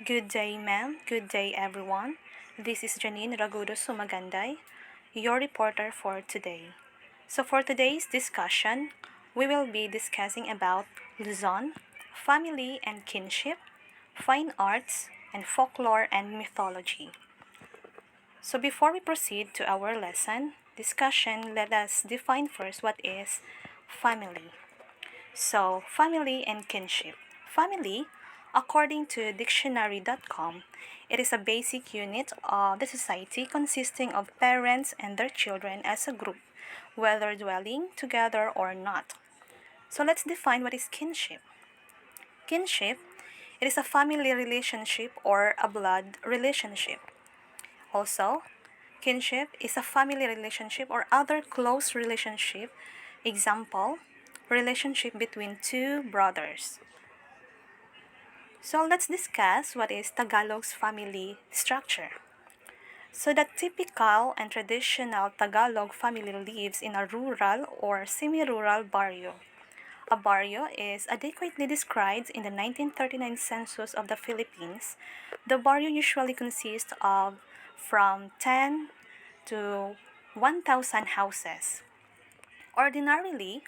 Good day, ma'am. Good day, everyone. This is Janine Ragudo Sumaganday, your reporter for today. So, for today's discussion, we will be discussing about Luzon, family and kinship, fine arts, and folklore and mythology. So, before we proceed to our lesson discussion, let us define first what is family. So, family and kinship. Family, according to dictionary.com, it is a basic unit of the society consisting of parents and their children as a group, whether dwelling together or not. So, let's define what is kinship. Kinship, it is a family relationship or a blood relationship. Also, kinship is a family relationship or other close relationship. Example, relationship between two brothers. So let's discuss what is Tagalog's family structure. So the typical and traditional Tagalog family lives in a rural or semi-rural barrio. A barrio is adequately described in the 1939 census of the Philippines. The barrio usually consists of from 10 to 1,000 houses. Ordinarily,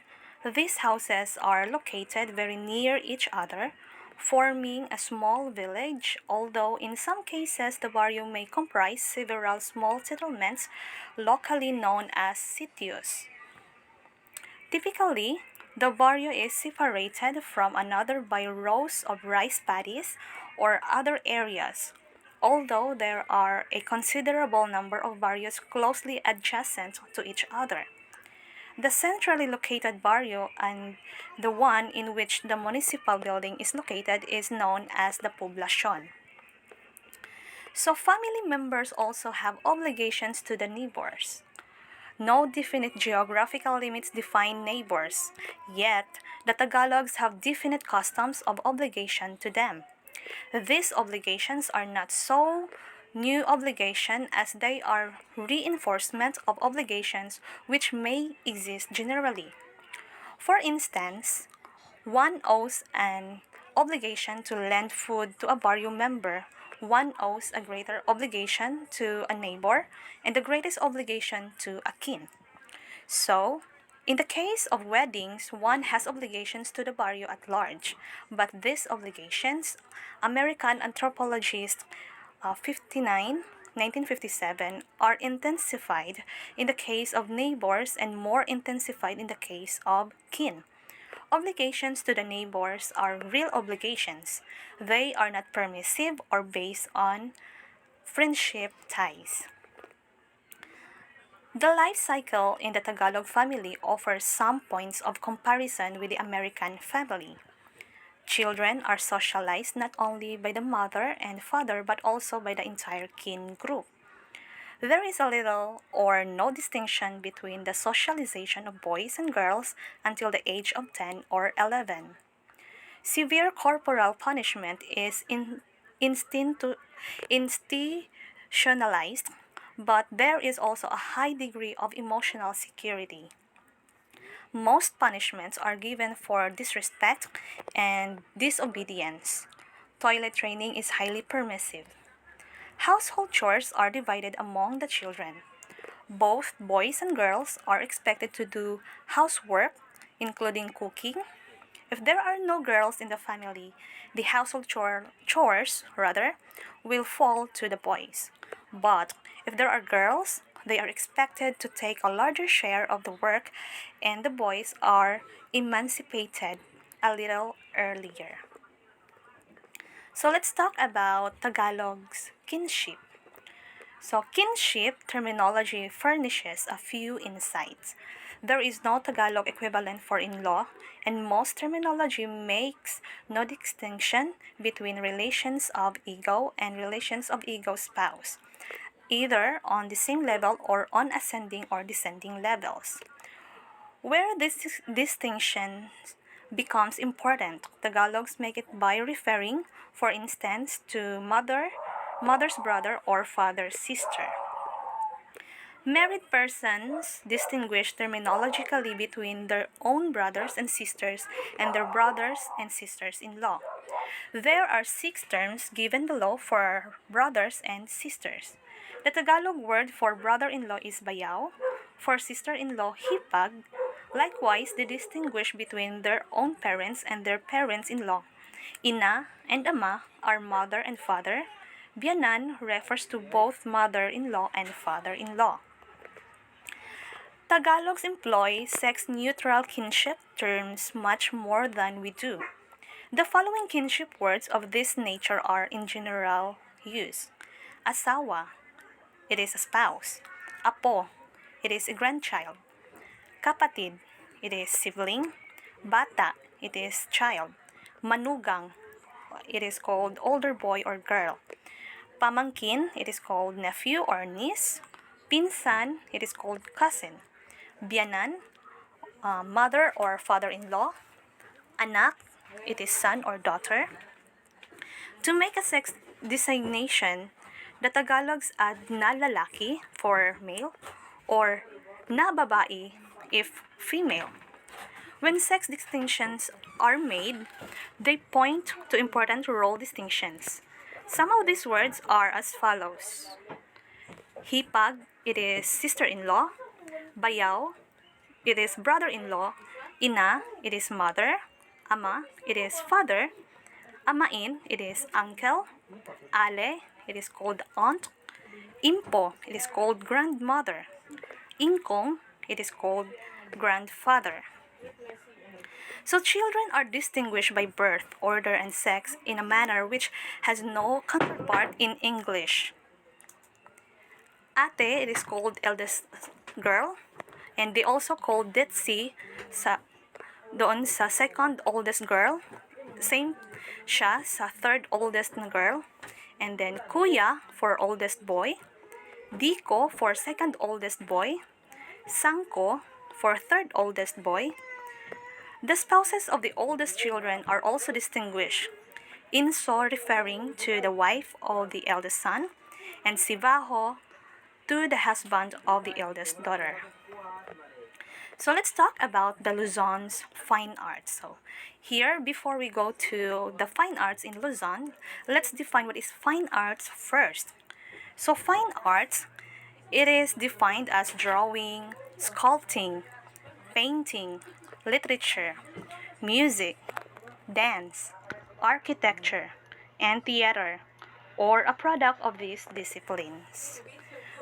these houses are located very near each other, forming a small village, although in some cases the barrio may comprise several small settlements locally known as sitios. Typically, the barrio is separated from another by rows of rice paddies or other areas, although there are a considerable number of barrios closely adjacent to each other. The centrally located barrio and the one in which the municipal building is located is known as the poblacion. So family members also have obligations to the neighbors. No definite geographical limits define neighbors, yet the Tagalogs have definite customs of obligation to them. These obligations are not so new obligation as they are reinforcement of obligations which may exist generally. For instance, one owes an obligation to lend food to a barrio member. One owes a greater obligation to a neighbor and the greatest obligation to a kin. So, in the case of weddings, one has obligations to the barrio at large, but these obligations, American anthropologist 1957, are intensified in the case of neighbors and more intensified in the case of kin. Obligations to the neighbors are real obligations. They are not permissive or based on friendship ties. The life cycle in the Tagalog family offers some points of comparison with the American family. Children are socialized not only by the mother and father but also by the entire kin group. There is a little or no distinction between the socialization of boys and girls until the age of 10 or 11. Severe corporal punishment is institutionalized, but there is also a high degree of emotional security. Most punishments are given for disrespect and disobedience. Toilet training is highly permissive. Household chores are divided among the children. Both boys and girls are expected to do housework, including cooking. If there are no girls in the family, the household chores will fall to the boys. But if there are girls, they are expected to take a larger share of the work, and the boys are emancipated a little earlier. So let's talk about Tagalog's kinship. So, kinship terminology furnishes a few insights. There is no Tagalog equivalent for in-law, and most terminology makes no distinction between relations of ego and relations of ego spouse, either on the same level or on ascending or descending levels. Where this distinction becomes important, Tagalogs make it by referring, for instance, to mother's brother or father's sister. Married persons distinguish terminologically between their own brothers and sisters and their brothers and sisters-in-law. There are 6 terms given below for brothers and sisters. The Tagalog word for brother-in-law is bayaw, for sister-in-law hipag. Likewise, they distinguish between their own parents and their parents-in-law. Ina and ama are mother and father. Biyanan refers to both mother-in-law and father-in-law. Tagalogs employ sex-neutral kinship terms much more than we do. The following kinship words of this nature are in general use. Asawa, it is a spouse. Apo, it is a grandchild. Kapatid, it is sibling. Bata, it is child. Manugang, it is called older boy or girl. Pamangkin, it is called nephew or niece. Pinsan, it is called cousin. Biyanan, mother or father-in-law. Anak, it is son or daughter. To make a sex designation, the Tagalogs add na lalaki for male or na babae if female. When sex distinctions are made, they point to important role distinctions. Some of these words are as follows. Hipag, it is sister-in-law. Bayaw, it is brother-in-law. Ina, it is mother. Ama, it is father. Amain, it is uncle. Ale, it is called aunt. Impo, it is called grandmother. Ingkong, it is called grandfather. So children are distinguished by birth, order, and sex in a manner which has no counterpart in English. Ate, it is called eldest girl, and they also call Detsi doon sa second oldest girl. Same siya sa third oldest na girl. And then Kuya for oldest boy. Diko for second oldest boy. Sangko for third oldest boy. The spouses of the oldest children are also distinguished. Inso referring to the wife of the eldest son, and Sibaho to the husband of the eldest daughter. So let's talk about the Luzon's fine arts. So here, before we go to the fine arts in Luzon, let's define what is fine arts first. So fine arts, it is defined as drawing, sculpting, painting, literature, music, dance, architecture, and theater, or a product of these disciplines.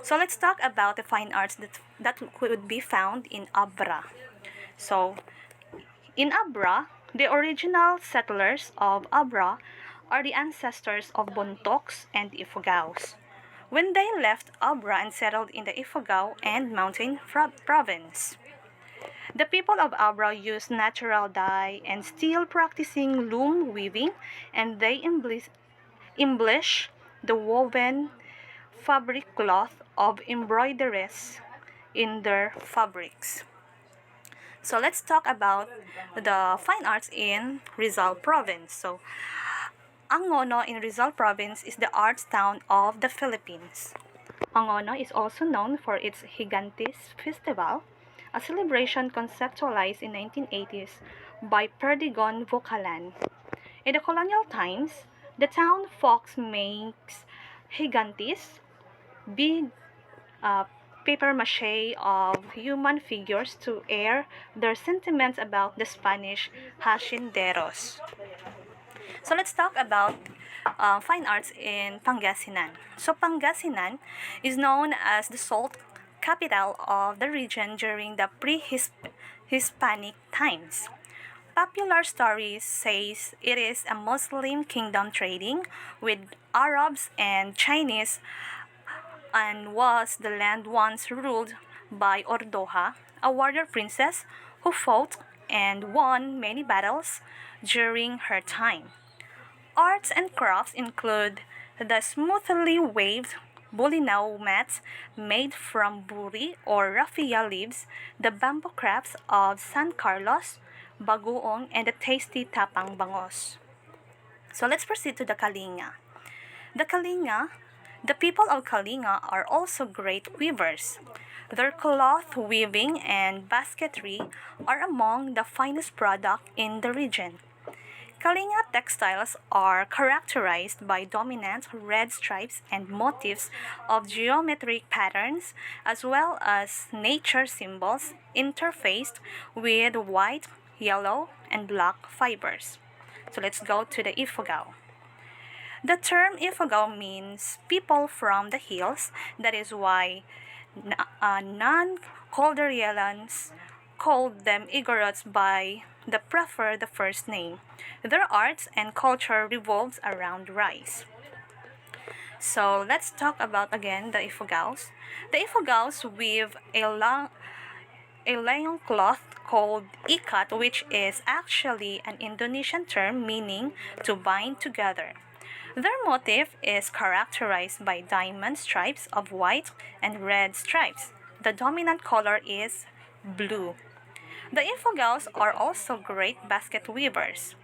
So let's talk about the fine arts that could be found in Abra. So in Abra, the original settlers of Abra are the ancestors of Bontocs and Ifugaos. When they left Abra and settled in the Ifugao and Mountain Province, the people of Abra used natural dye and still practicing loom weaving, and they embellish the woven fabric cloth of embroideries in their fabrics. So let's talk about the fine arts in Rizal Province. So Angono in Rizal Province is the arts town of the Philippines. Angono is also known for its Gigantes Festival, a celebration conceptualized in 1980s by Perdigon Vocalan. In the colonial times, the town folks makes Gigantes, big paper mache of human figures to air their sentiments about the Spanish hacienderos. So let's talk about fine arts in Pangasinan. So Pangasinan is known as the salt capital of the region during the pre-Hispanic times. Popular stories says it is a Muslim kingdom trading with Arabs and Chinese, and was the land once ruled by Ordoha, a warrior princess who fought and won many battles during her time. Arts and crafts include the smoothly waved bulinaw mats made from buri or raffia leaves, the bamboo crafts of San Carlos, bagoong, and the tasty tapang bangos. So let's proceed to the Kalinga. The people of Kalinga are also great weavers. Their cloth weaving and basketry are among the finest product in the region. Kalinga textiles are characterized by dominant red stripes and motifs of geometric patterns, as well as nature symbols interfaced with white, yellow, and black fibers. So let's go to the Ifugao. The term Ifugao means people from the hills. That is why non-Calderians called them Igorots by the first name. Their arts and culture revolves around rice. So let's talk about again the Ifugaos. The Ifugaos weave a layong cloth called ikat, which is actually an Indonesian term meaning to bind together. Their motif is characterized by diamond stripes of white and red stripes. The dominant color is blue. The Ifugaos are also great basket weavers.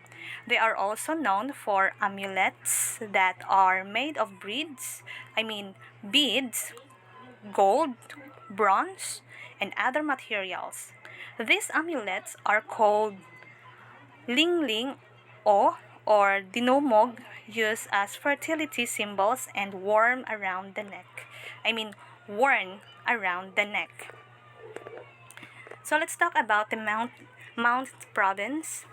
They are also known for amulets that are made of beads, gold, bronze, and other materials. These amulets are called lingling o or dinomog, used as fertility symbols and worn around the neck. Worn around the neck. So let's talk about the Mount Province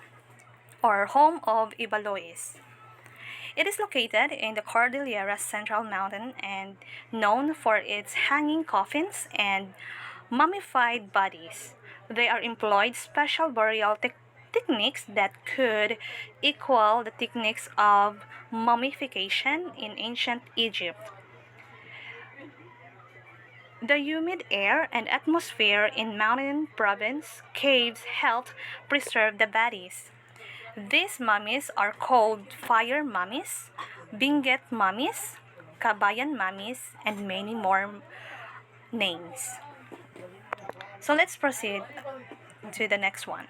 or home of Ibalois. It is located in the Cordillera Central Mountain and known for its hanging coffins and mummified bodies. They are employed special burial techniques that could equal the techniques of mummification in ancient Egypt. The humid air and atmosphere in mountain province caves helped preserve the bodies. These mummies are called fire mummies, binget mummies, kabayan mummies, and many more names. So let's proceed to the next one.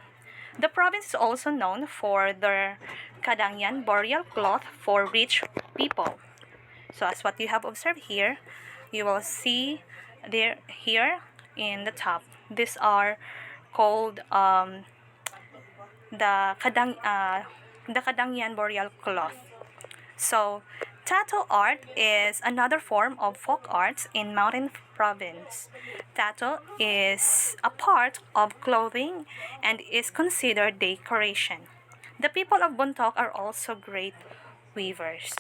The province is also known for their Kadangyan burial cloth for rich people. So as what you have observed here, you will see there here in the top. These are called the Kadangyan burial cloth. So tattoo art is another form of folk arts in mountain province. Tattoo is a part of clothing and is considered decoration. The people of Buntok are also great weavers.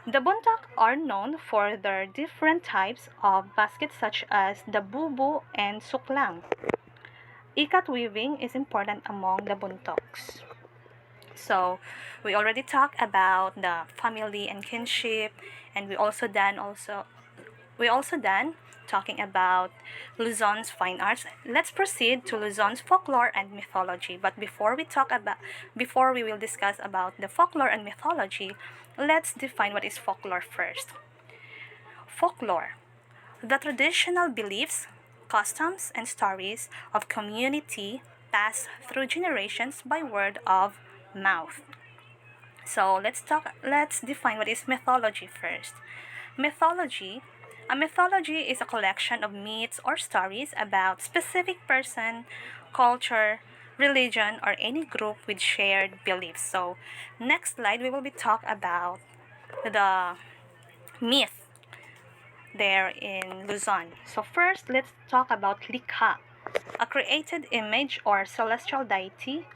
The Buntak are known for their different types of baskets such as the bubu and suklang. Ikat weaving is important among the Buntoks. So we already talked about the family and kinship, and we also done talking about Luzon's fine arts. Let's proceed to Luzon's folklore and mythology. But before we will discuss about the folklore and mythology, let's define what is folklore first. Folklore: the traditional beliefs, customs, and stories of community passed through generations by word of mouth. So let's define what is mythology first. Mythology A mythology is a collection of myths or stories about specific person, culture, religion, or any group with shared beliefs. So next slide we will be talk about the myth there in Luzon. So first, let's talk about Likha, a created image or celestial deity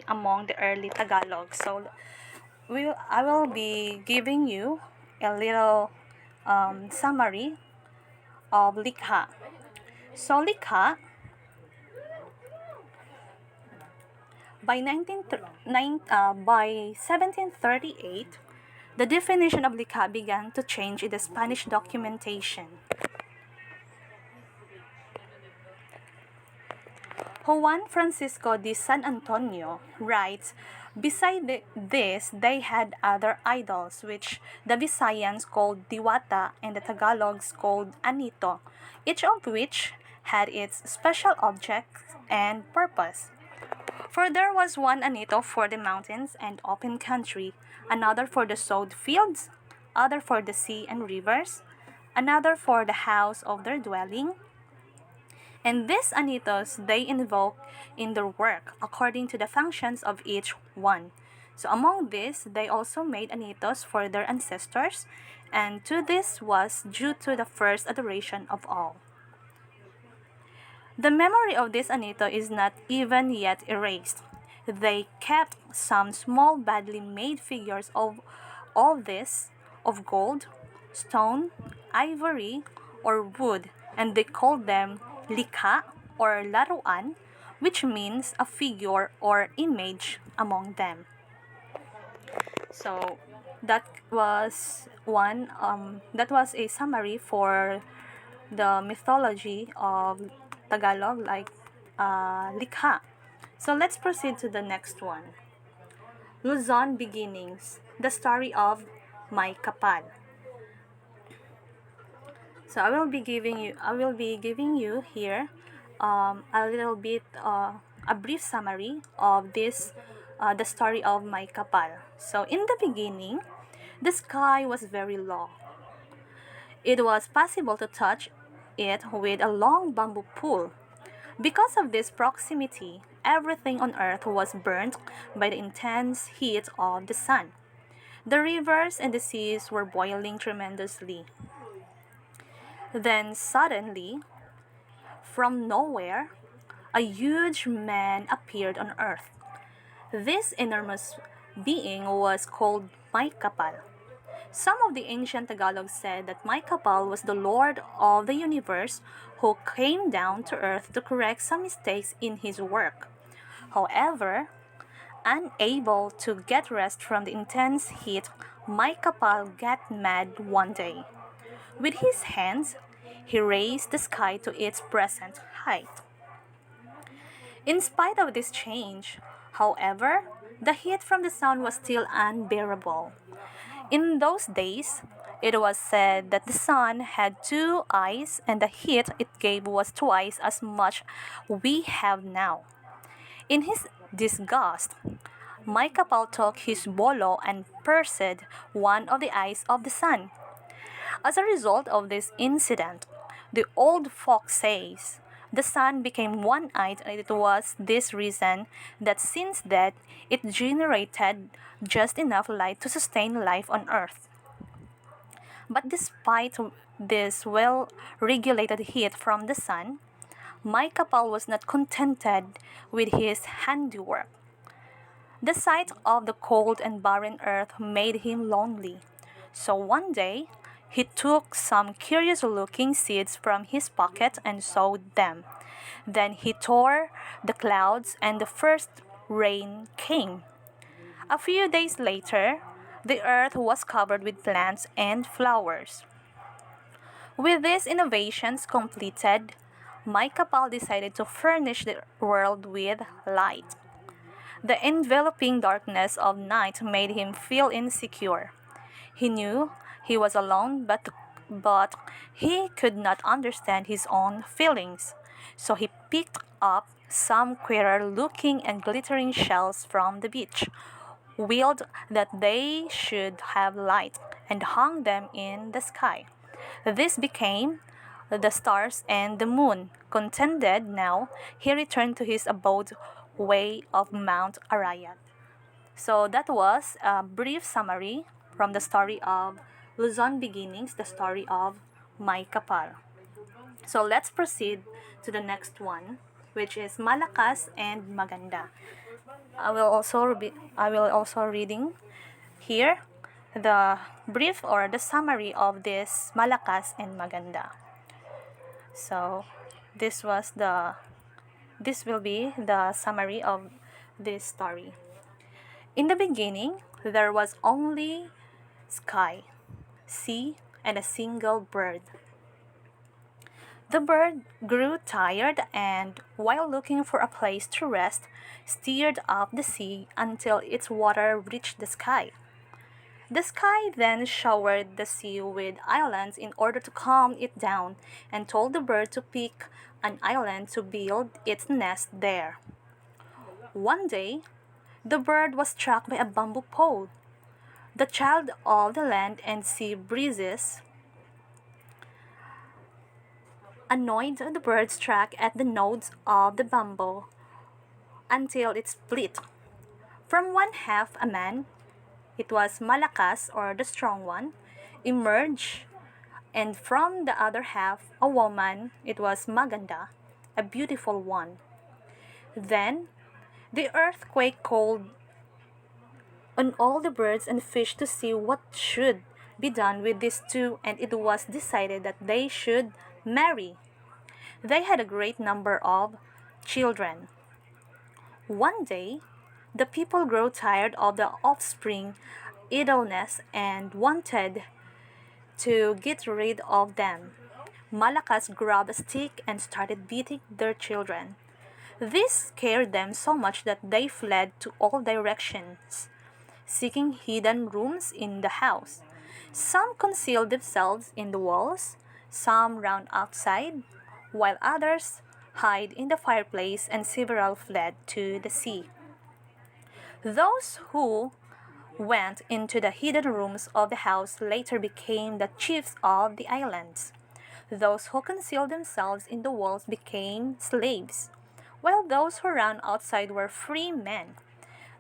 among the early Tagalog. So I will be giving you a little summary of Likha. So Likha, by 1738, the definition of Likha began to change in the Spanish documentation. Juan Francisco de San Antonio writes, beside this, they had other idols, which the Visayans called Diwata and the Tagalogs called Anito, each of which had its special object and purpose. For there was one Anito for the mountains and open country, another for the sowed fields, other for the sea and rivers, another for the house of their dwelling, And these anitos they invoke in their work according to the functions of each one. So among these, they also made anitos for their ancestors, and to this was due to the first adoration of all. The memory of this anito is not even yet erased. They kept some small badly made figures of all this, of gold, stone, ivory, or wood, and they called them likha or laruan, which means a figure or image among them. So that was that was a summary for the mythology of Tagalog, like likha. So let's proceed to the next one. Luzon beginnings, the story of my kapal. So I will be giving you here a little bit a brief summary of this the story of my kapal. So in the beginning, the sky was very low. It was possible to touch it with a long bamboo pole. Because of this proximity, everything on earth was burnt by the intense heat of the sun. The rivers and the seas were boiling tremendously. Then suddenly, from nowhere, a huge man appeared on earth. This enormous being was called Maykapal. Some of the ancient Tagalog said that Maykapal was the Lord of the universe who came down to earth to correct some mistakes in his work. However, unable to get rest from the intense heat, Maykapal got mad one day. With his hands, he raised the sky to its present height. In spite of this change, however, the heat from the sun was still unbearable. In those days, it was said that the sun had two eyes and the heat it gave was twice as much we have now. In his disgust, Maykapal took his bolo and pierced one of the eyes of the sun. As a result of this incident, the old folk says the sun became one-eyed, and it was this reason that since that it generated just enough light to sustain life on earth. But despite this well-regulated heat from the sun, Maykapal was not contented with his handiwork. The sight of the cold and barren earth made him lonely. So one day, he took some curious looking seeds from his pocket and sowed them. Then he tore the clouds, and the first rain came. A few days later, the earth was covered with plants and flowers. With these innovations completed, Maykapal decided to furnish the world with light. The enveloping darkness of night made him feel insecure. He knew he was alone, but he could not understand his own feelings. So he picked up some queerer looking and glittering shells from the beach, willed that they should have light, and hung them in the sky. This became the stars and the moon. Contented now, he returned to his abode way of Mount Arayat. So that was a brief summary from the story of Luzon Beginnings, the story of May Kapal. So let's proceed to the next one, which is Malakas and Maganda. I will also reading here the brief or the summary of this Malakas and Maganda. So this will be the summary of this story. In the beginning, there was only sky, sea, and a single bird. The bird grew tired and, while looking for a place to rest, steered up the sea until its water reached the sky. The sky then showered the sea with islands in order to calm it down, and told the bird to pick an island to build its nest there. One day, the bird was struck by a bamboo pole. The child of the land and sea breezes annoyed the bird struck at the nodes of the bamboo until it split. From one half a man, it was Malakas or the strong one, emerged, and from the other half a woman, it was Maganda, a beautiful one. Then the earthquake called on all the birds and fish to see what should be done with these two, and it was decided that they should marry. They had a great number of children. One day, the people grew tired of the offspring idleness and wanted to get rid of them. Malakas grabbed a stick and started beating their children. This scared them so much that they fled to all directions, seeking hidden rooms in the house. Some concealed themselves in the walls, some ran outside, while others hid in the fireplace, and several fled to the sea. Those who went into the hidden rooms of the house later became the chiefs of the islands. Those who concealed themselves in the walls became slaves, while those who ran outside were free men.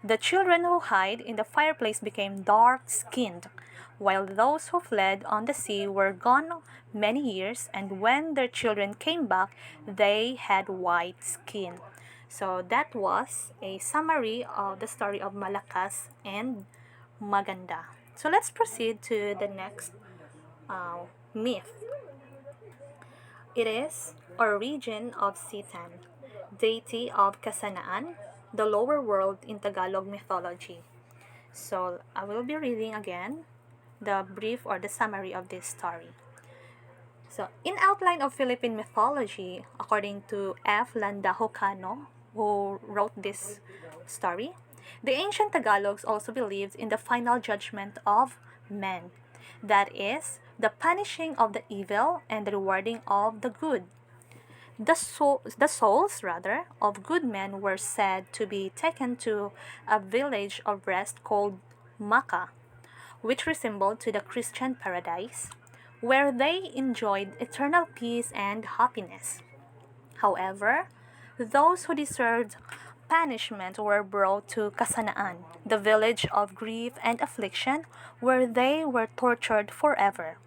The children who hid in the fireplace became dark-skinned, while those who fled on the sea were gone many years, and when their children came back, they had white skin. So that was a summary of the story of Malakas and Maganda. So let's proceed to the next myth. It is origin of Satan, deity of Kasanaan, the lower world in Tagalog mythology. So I will be reading again the brief or the summary of this story. So, in outline of Philippine mythology, according to F. Landahocano, who wrote this story, the ancient Tagalogs also believed in the final judgment of men. That is, the punishing of the evil and the rewarding of the good. The souls, rather, of good men were said to be taken to a village of rest called Makkah, which resembled to the Christian paradise, where they enjoyed eternal peace and happiness. However, those who deserved punishment were brought to Kasanaan, the village of grief and affliction, where they were tortured forever.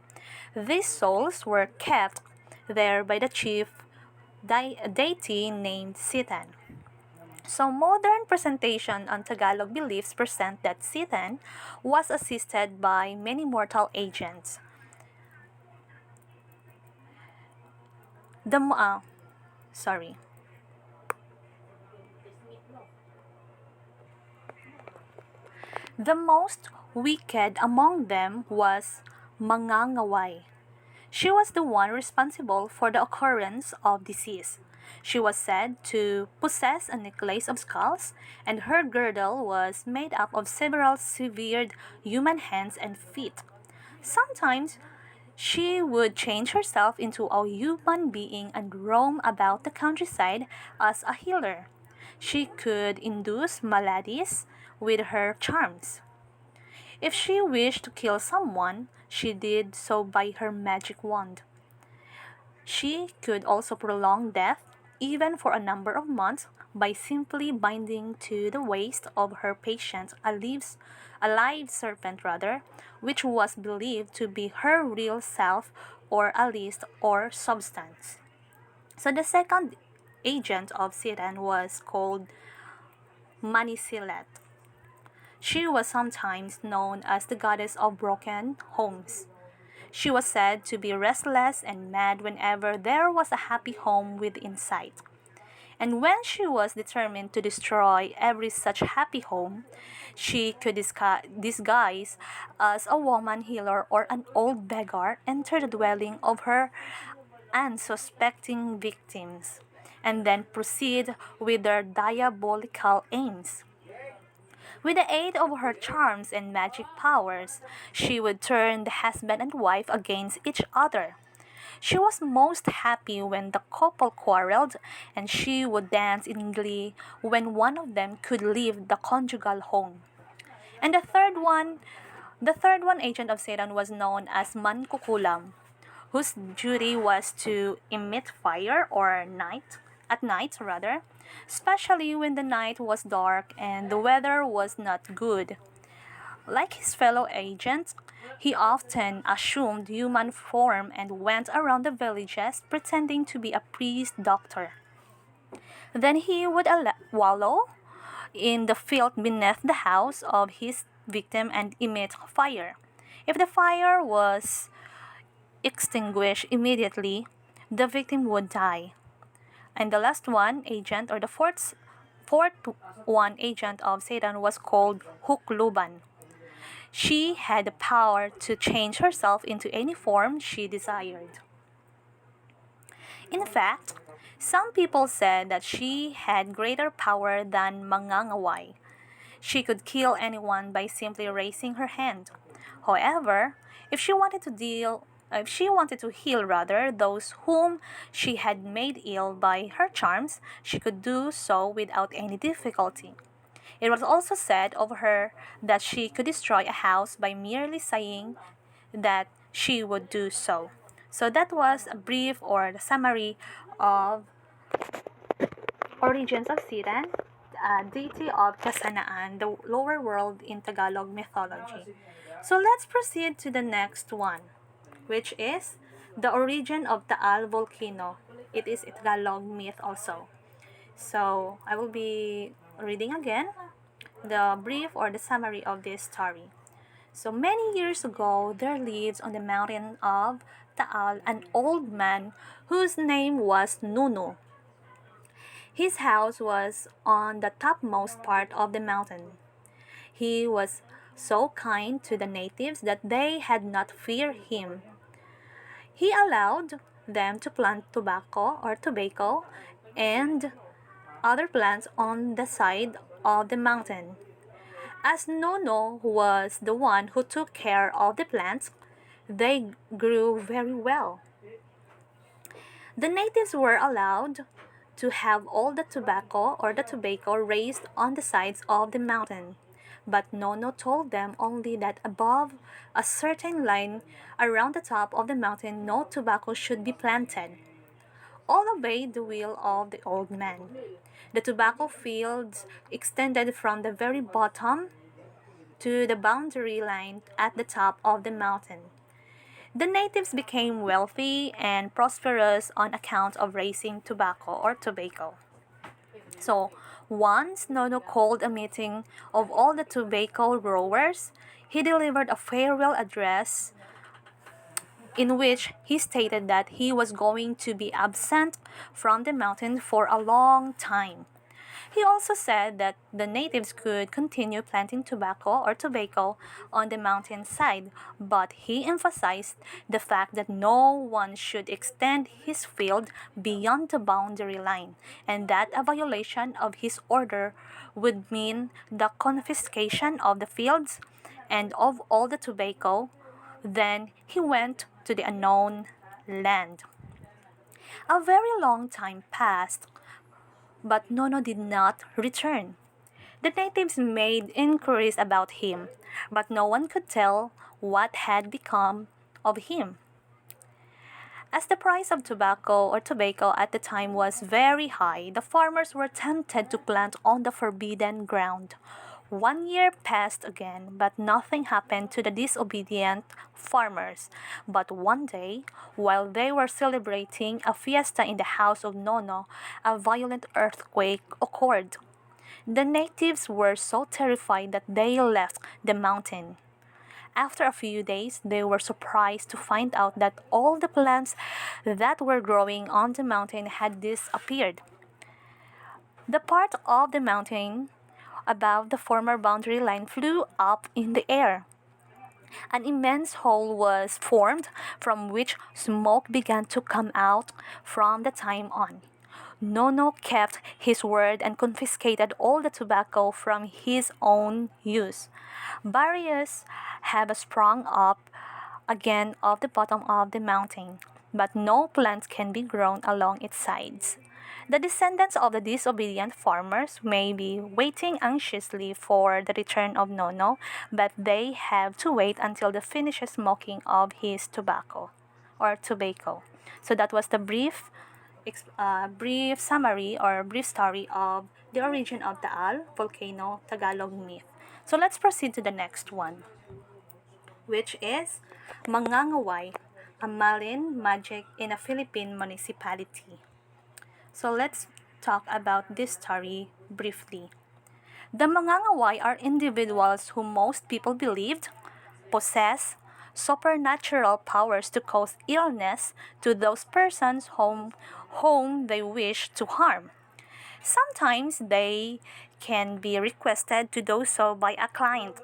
These souls were kept there by the chief deity named Satan. So modern presentation on Tagalog beliefs present that Satan was assisted by many mortal agents. The sorry. The most wicked among them was Mangangaway. She was the one responsible for the occurrence of disease. She was said to possess a necklace of skulls, and her girdle was made up of several severed human hands and feet. Sometimes she would change herself into a human being and roam about the countryside as a healer. She could induce maladies with her charms. If she wished to kill someone, she did so by her magic wand. She could also prolong death, even for a number of months, by simply binding to the waist of her patient a live serpent rather, which was believed to be her real self or a list or substance. So the second agent of Satan was called Manisilat. She was sometimes known as the goddess of broken homes. She was said to be restless and mad whenever there was a happy home within sight. And when she was determined to destroy every such happy home, she could disguise as a woman healer or an old beggar, enter the dwelling of her unsuspecting victims, and then proceed with their diabolical aims. With the aid of her charms and magic powers, she would turn the husband and wife against each other. She was most happy when the couple quarreled, and she would dance in glee when one of them could leave the conjugal home. And the third one agent of Satan was known as Mankukulam, whose duty was to emit fire or night at night rather, especially when the night was dark and the weather was not good. Like his fellow agents, he often assumed human form and went around the villages pretending to be a priest doctor. Then he would wallow in the field beneath the house of his victim and emit fire. If the fire was extinguished immediately, the victim would die. And the last one agent or the fourth one agent of Satan was called Hukluban. She had the power to change herself into any form she desired. In fact, some people said that she had greater power than Mangangaway. She could kill anyone by simply raising her hand. However, if she wanted to heal rather those whom she had made ill by her charms, she could do so without any difficulty. It was also said of her that she could destroy a house by merely saying that she would do so. So that was a brief or the summary of origins of Satan, deity of Kasanaan, the lower world in Tagalog mythology. So let's proceed to the next one, which is the origin of Taal volcano. It is a Tagalog myth also. So I will be reading again the brief or the summary of this story. So many years ago, there lived on the mountain of Taal an old man whose name was Nunu. His house was on the topmost part of the mountain. He was so kind to the natives that they had not feared him. He allowed them to plant tobacco and other plants on the side of the mountain. As Nono was the one who took care of the plants, they grew very well. The natives were allowed to have all the tobacco raised on the sides of the mountain. But Nono told them only that above a certain line around the top of the mountain no tobacco should be planted. All obeyed the will of the old man. The tobacco fields extended from the very bottom to the boundary line at the top of the mountain. The natives became wealthy and prosperous on account of raising tobacco. So, once Nono called a meeting of all the tobacco growers, he delivered a farewell address in which he stated that he was going to be absent from the mountain for a long time. He also said that the natives could continue planting tobacco on the mountainside, but he emphasized the fact that no one should extend his field beyond the boundary line, and that a violation of his order would mean the confiscation of the fields and of all the tobacco. Then he went to the unknown land. A very long time passed, but Nono did not return. The natives made inquiries about him, but no one could tell what had become of him. As the price of tobacco at the time was very high, the farmers were tempted to plant on the forbidden ground. 1 year passed again, but nothing happened to the disobedient farmers. But one day, while they were celebrating a fiesta in the house of Nono, a violent earthquake occurred. The natives were so terrified that they left the mountain. After a few days, they were surprised to find out that all the plants that were growing on the mountain had disappeared. The part of the mountain above the former boundary line flew up in the air. An immense hole was formed from which smoke began to come out from the time on. Nono kept his word and confiscated all the tobacco from his own use. Barriers have sprung up again of the bottom of the mountain, but no plants can be grown along its sides. The descendants of the disobedient farmers may be waiting anxiously for the return of Nono, but they have to wait until the finished smoking of his tobacco. or tobacco. So that was the brief summary or brief story of the origin of Taal volcano Tagalog myth. So let's proceed to the next one, which is Mangangaway, a Malin magic in a Philippine municipality. So let's talk about this story briefly. The Mangangaway are individuals who most people believed possess supernatural powers to cause illness to those persons whom they wish to harm. Sometimes they can be requested to do so by a client.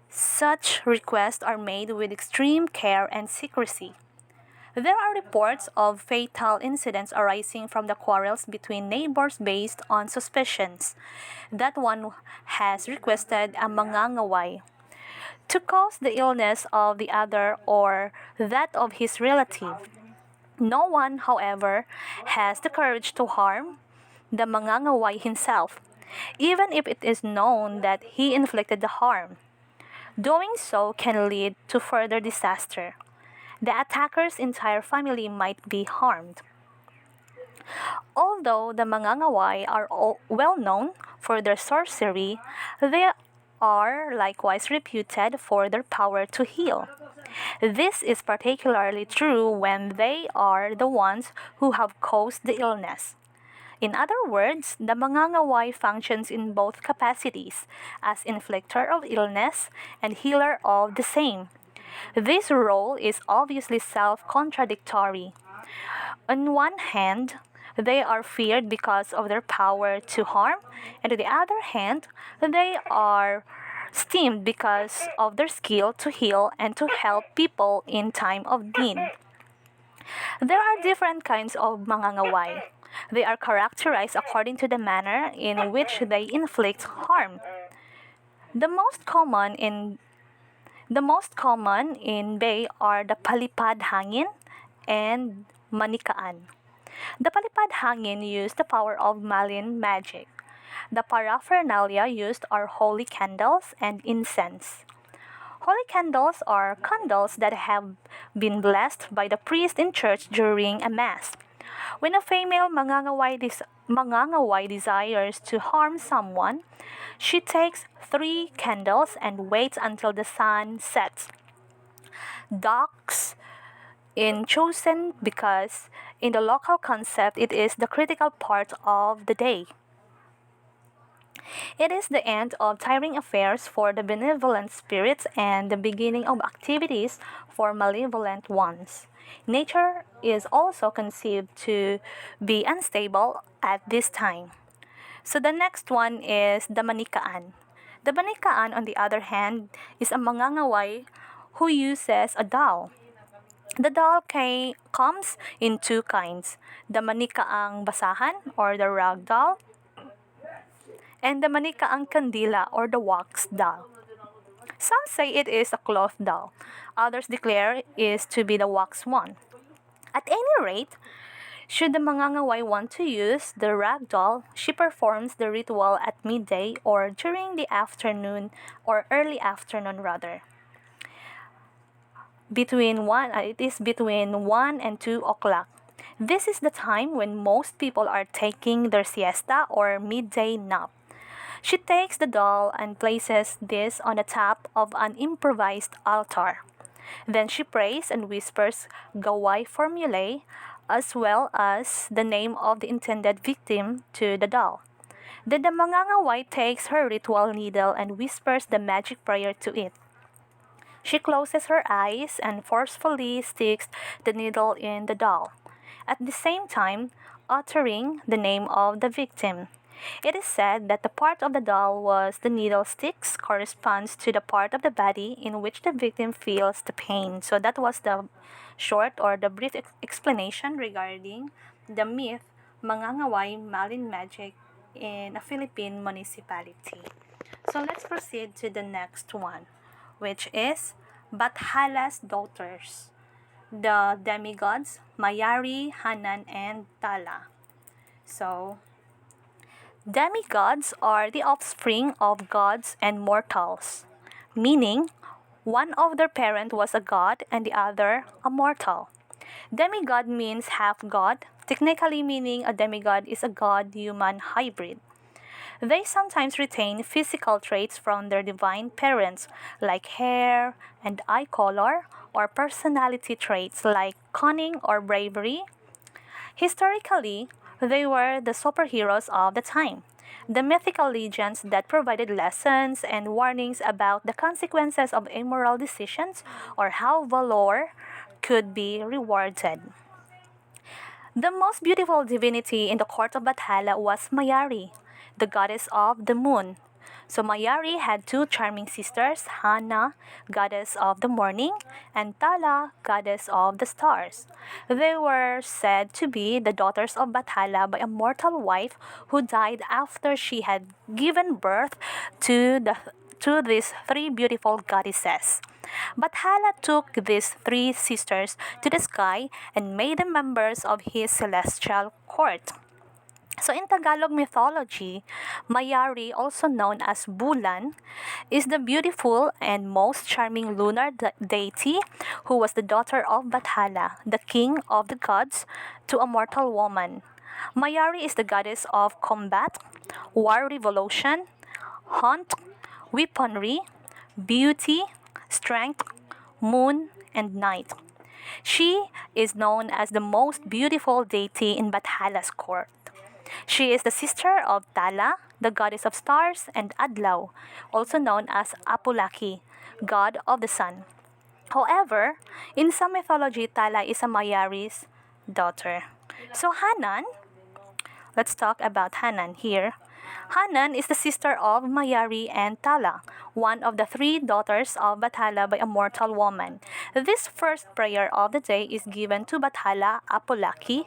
Such requests are made with extreme care and secrecy. There are reports of fatal incidents arising from the quarrels between neighbors based on suspicions that one has requested a mangangaway to cause the illness of the other or that of his relative. No one, however, has the courage to harm the mangangaway himself, even if it is known that he inflicted the harm. Doing so can lead to further disaster. The attacker's entire family might be harmed. Although the Mangangaway are well known for their sorcery, they are likewise reputed for their power to heal. This is particularly true when they are the ones who have caused the illness. In other words, the Mangangaway functions in both capacities, as inflictor of illness and healer of the same. This role is obviously self-contradictory. On one hand, they are feared because of their power to harm, and on the other hand, they are esteemed because of their skill to heal and to help people in time of need. There are different kinds of mangangaway. They are characterized according to the manner in which they inflict harm. The most common in Bay are the palipad hangin and manikaan. The palipad hangin use the power of Malin magic. The paraphernalia used are holy candles and incense. Holy candles are candles that have been blessed by the priest in church during a mass. When a female mangangaway desires to harm someone, she takes 3 candles and waits until the sun sets. Ducks in chosen because in the local concept it is the critical part of the day. It is the end of tiring affairs for the benevolent spirits and the beginning of activities for malevolent ones. Nature is also conceived to be unstable at this time. So the next one is the manikaan. The manikaan, on the other hand, is a mangangaway who uses a doll. The doll comes in 2 kinds, the manikaang basahan or the rag doll, and the manikaang kandila or the wax doll. Some say it is a cloth doll. Others declare it is to be the wax one. At any rate, should the mangangaway want to use the rag doll, she performs the ritual at midday or during the afternoon or early afternoon rather. It is between 1 and 2 o'clock. This is the time when most people are taking their siesta or midday nap. She takes the doll and places this on the top of an improvised altar. Then she prays and whispers gawai formulae as well as the name of the intended victim to the doll. Then the mangangaway takes her ritual needle and whispers the magic prayer to it. She closes her eyes and forcefully sticks the needle in the doll, at the same time uttering the name of the victim. It is said that the part of the doll was the needle sticks corresponds to the part of the body in which the victim feels the pain. So that was the short or the brief explanation regarding the myth Mangangaway Malin Magic in a Philippine municipality. So let's proceed to the next one, which is Bathala's daughters, the demigods Mayari, Hanan, and Tala. So, demigods are the offspring of gods and mortals, meaning One of their parents was a god and the other a mortal. Demigod means half god, technically meaning a demigod is a god-human hybrid. They sometimes retain physical traits from their divine parents, like hair and eye color, or personality traits like cunning or bravery. Historically, they were the superheroes of the time, the mythical legends that provided lessons and warnings about the consequences of immoral decisions or how valor could be rewarded. The most beautiful divinity in the court of Bathala was Mayari, the goddess of the moon. So Mayari had two charming sisters, Hana, goddess of the morning, and Tala, goddess of the stars. They were said to be the daughters of Bathala by a mortal wife who died after she had given birth to these three beautiful goddesses. But Hala took these three sisters to the sky and made them members of his celestial court. So in Tagalog mythology, Mayari, also known as Bulan, is the beautiful and most charming lunar deity who was the daughter of Bathala, the king of the gods, to a mortal woman. Mayari is the goddess of combat, war revolution, hunt, weaponry, beauty, strength, moon, and night. She is known as the most beautiful deity in Bathala's court. She is the sister of Tala, the goddess of stars, and Adlaw, also known as Apulaki, god of the sun. However, in some mythology, Tala is a Mayari's daughter. So Hanan, let's talk about Hanan here. Hanan is the sister of Mayari and Tala, one of the three daughters of Bathala by a mortal woman. This first prayer of the day is given to Bathala Apolaki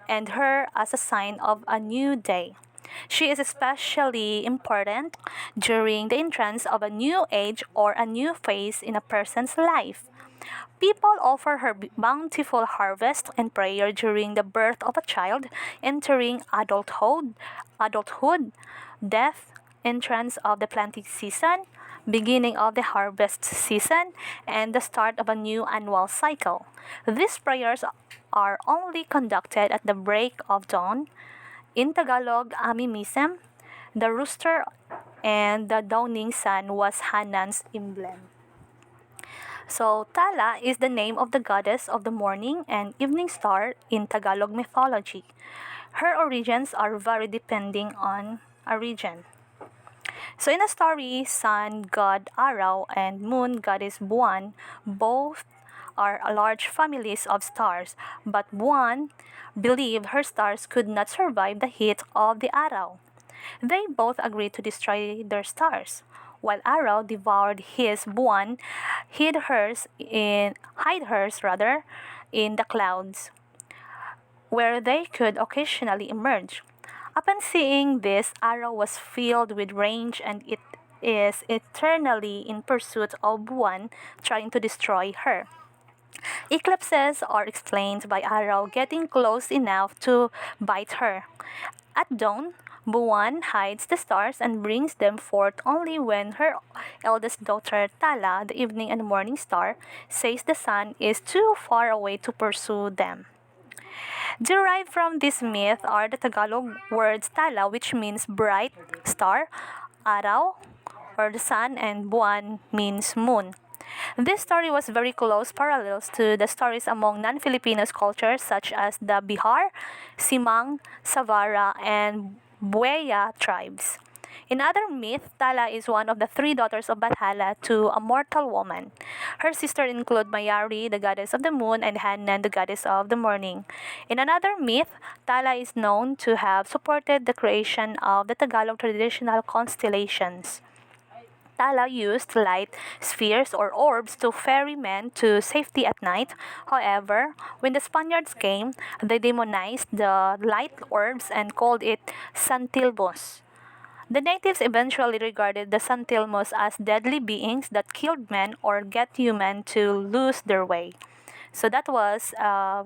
and her as a sign of a new day. She is especially important during the entrance of a new age or a new phase in a person's life. People offer her bountiful harvest and prayer during the birth of a child, entering adulthood, death, entrance of the planting season, beginning of the harvest season, and the start of a new annual cycle. These prayers are only conducted at the break of dawn. In Tagalog, Amimisem, the rooster and the dawning sun was Hanan's emblem. So, Tala is the name of the goddess of the morning and evening star in Tagalog mythology. Her origins are very depending on a region. So in a story, sun god Araw and moon goddess Buwan both are large families of stars, but Buwan believed her stars could not survive the heat of the Araw. They both agreed to destroy their stars. While Araw devoured his Buwan, hide hers rather, in the clouds, where they could occasionally emerge. Upon seeing this, Araw was filled with rage and it is eternally in pursuit of Buwan, trying to destroy her. Eclipses are explained by Araw getting close enough to bite her. At dawn, Buwan hides the stars and brings them forth only when her eldest daughter Tala, the evening and morning star, says the sun is too far away to pursue them. Derived from this myth are the Tagalog words tala, which means bright star, araw, or the sun, and buwan means moon. This story was very close parallels to the stories among non-Filipino cultures such as the Bihar, Simang, Savara, and Buaya tribes. In other myth, Tala is one of the three daughters of Bathala to a mortal woman. Her sisters include Mayari, the goddess of the moon, and Hanan, the goddess of the morning. In another myth, Tala is known to have supported the creation of the Tagalog traditional constellations. Tala used light spheres or orbs to ferry men to safety at night. However, when the Spaniards came, they demonized the light orbs and called it Santilbos. The natives eventually regarded the Santilmos as deadly beings that killed men or get human to lose their way. So that was a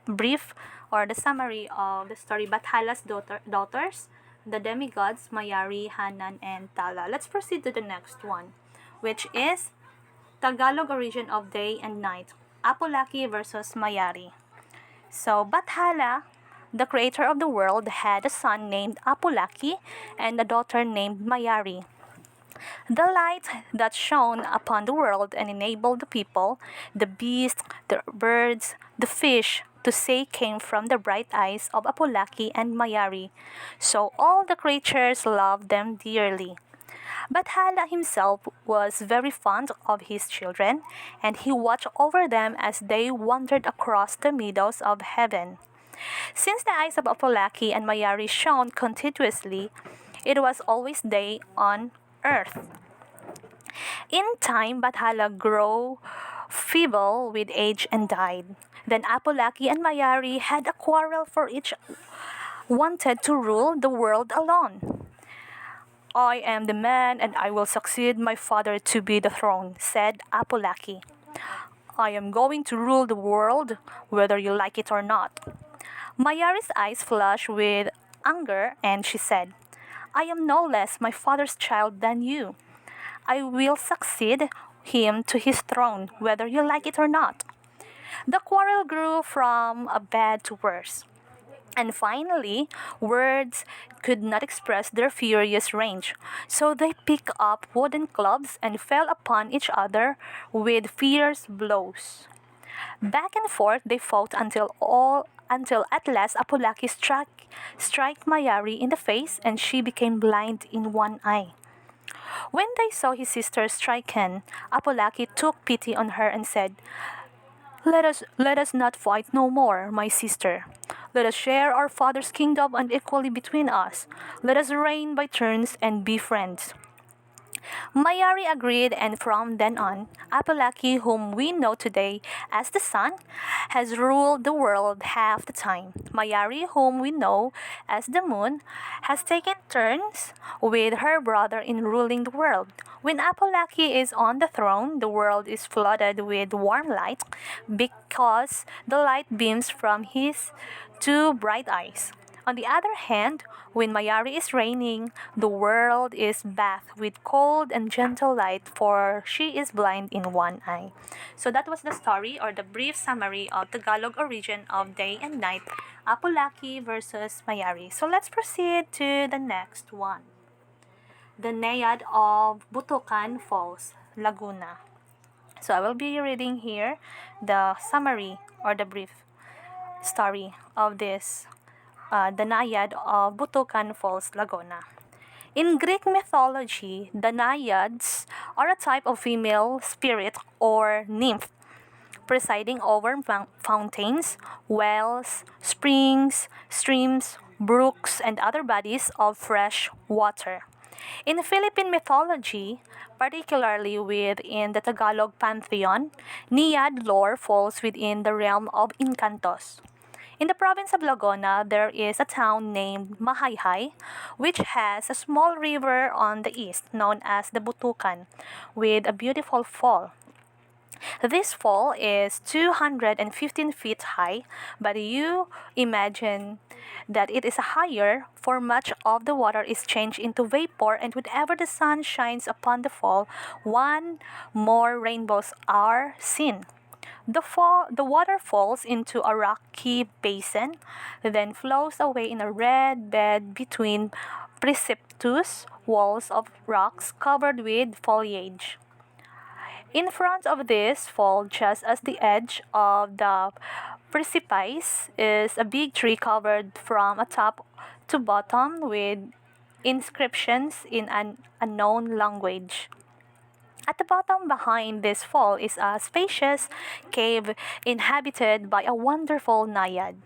brief or the summary of the story Bathala's daughters, the demigods Mayari, Hanan, and Tala. Let's proceed to the next one, which is Tagalog origin of day and night. Apolaki versus Mayari. So, Bathala, the creator of the world, had a son named Apolaki and a daughter named Mayari. The light that shone upon the world and enabled the people, the beasts, the birds, the fish, to say came from the bright eyes of Apolaki and Mayari. So all the creatures loved them dearly. But Hala himself was very fond of his children, and he watched over them as they wandered across the meadows of heaven. Since the eyes of Apolaki and Mayari shone continuously, it was always day on earth. In time, Bathala grew feeble with age and died. Then Apolaki and Mayari had a quarrel for each wanted to rule the world alone. I am the man and I will succeed my father to be the throne, said Apolaki. I am going to rule the world whether you like it or not. Mayari's eyes flashed with anger and she said, I am no less my father's child than you. I will succeed him to his throne whether you like it or not. The quarrel grew from a bad to worse. And finally, words could not express their furious rage, so they picked up wooden clubs and fell upon each other with fierce blows. Back and forth they fought until at last Apolaki struck Mayari in the face and she became blind in one eye. When they saw his sister stricken, Apolaki took pity on her and said, let us not fight no more, my sister. Let us share our father's kingdom unequally between us. Let us reign by turns and be friends. Mayari agreed, and from then on, Apolaki, whom we know today as the sun, has ruled the world half the time. Mayari, whom we know as the moon, has taken turns with her brother in ruling the world. When Apolaki is on the throne, the world is flooded with warm light because the light beams from his two bright eyes. On the other hand, when Mayari is reigning, the world is bathed with cold and gentle light, for she is blind in one eye. So that was the story or the brief summary of Tagalog origin of day and night, Apolaki versus Mayari. So let's proceed to the next one. The Naiad of Butukan Falls, Laguna. So I will be reading here the summary or the brief story of this the Naiad of Butukan Falls, Laguna. In Greek mythology, the Naiads are a type of female spirit or nymph presiding over fountains, wells, springs, streams, brooks, and other bodies of fresh water. In Philippine mythology, particularly within the Tagalog pantheon, Naiad lore falls within the realm of Encantos. In the province of Laguna, there is a town named Mahayhay, which has a small river on the east known as the Butukan, with a beautiful fall. This fall is 215 feet high, but you imagine that it is higher, for much of the water is changed into vapor, and whenever the sun shines upon the fall, one more rainbows are seen. The water falls into a rocky basin, then flows away in a red bed between precipitous walls of rocks covered with foliage. In front of this fall, just as the edge of the precipice, is a big tree covered from a top to bottom with inscriptions in an unknown language. At the bottom behind this fall is a spacious cave inhabited by a wonderful naiad.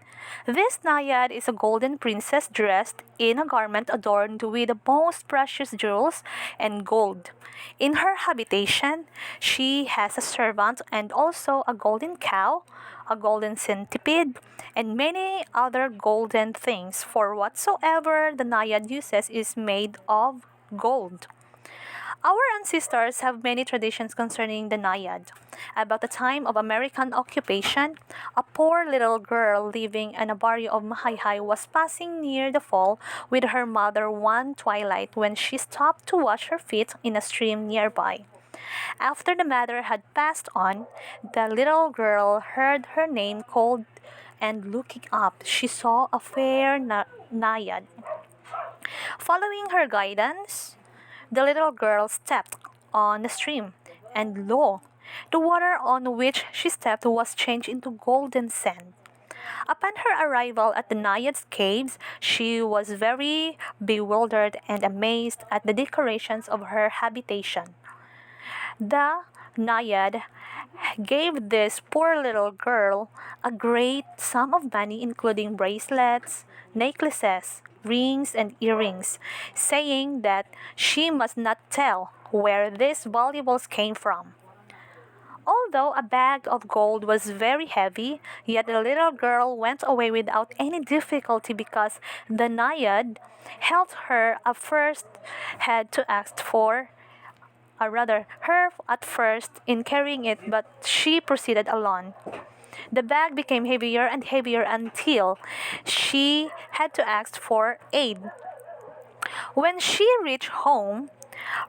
This naiad is a golden princess dressed in a garment adorned with the most precious jewels and gold. In her habitation, she has a servant and also a golden cow, a golden centipede, and many other golden things, for whatsoever the naiad uses is made of gold. Our ancestors have many traditions concerning the Naiad. About the time of American occupation, a poor little girl living in a barrio of Mahayhay was passing near the fall with her mother one twilight when she stopped to wash her feet in a stream nearby. After the mother had passed on, the little girl heard her name called, and looking up, she saw a fair naiad. Following her guidance, the little girl stepped on the stream, and lo, the water on which she stepped was changed into golden sand. Upon her arrival at the Naiad's caves, she was very bewildered and amazed at the decorations of her habitation. The Naiad gave this poor little girl a great sum of money, including bracelets, necklaces, rings, and earrings, saying that she must not tell where these valuables came from. Although a bag of gold was very heavy, yet the little girl went away without any difficulty because the Naiad helped her at first had to ask for, or rather, her at first in carrying it, but she proceeded alone. The bag became heavier and heavier until she had to ask for aid. When she reached home,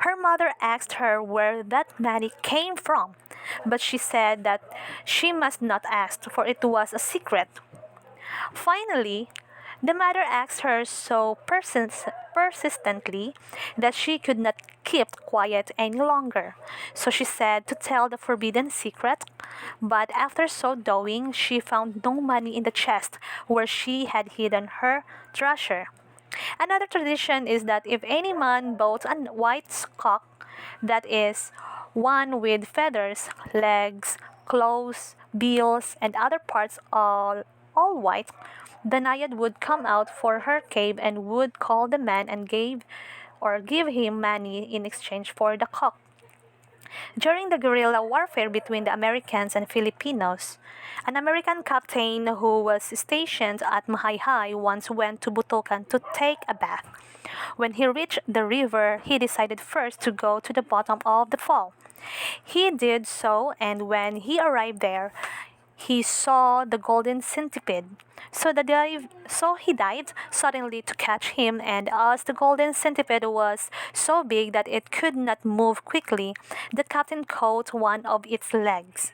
her mother asked her where that money came from, but she said that she must not ask, for it was a secret. Finally, the mother asked her so persistently that she could not keep quiet any longer. So she said to tell the forbidden secret, but after so doing, she found no money in the chest where she had hidden her treasure. Another tradition is that if any man bought a white cock, that is, one with feathers, legs, claws, bills, and other parts all white, the naiad would come out for her cave and would call the man and give him money in exchange for the cock. During the guerrilla warfare between the Americans and Filipinos, an American captain who was stationed at Mahayhay once went to Butukan to take a bath. When he reached the river, he decided first to go to the bottom of the fall. He did so, and when he arrived there, he saw the golden centipede. So he dived suddenly to catch him, and as the golden centipede was so big that it could not move quickly, the captain caught one of its legs.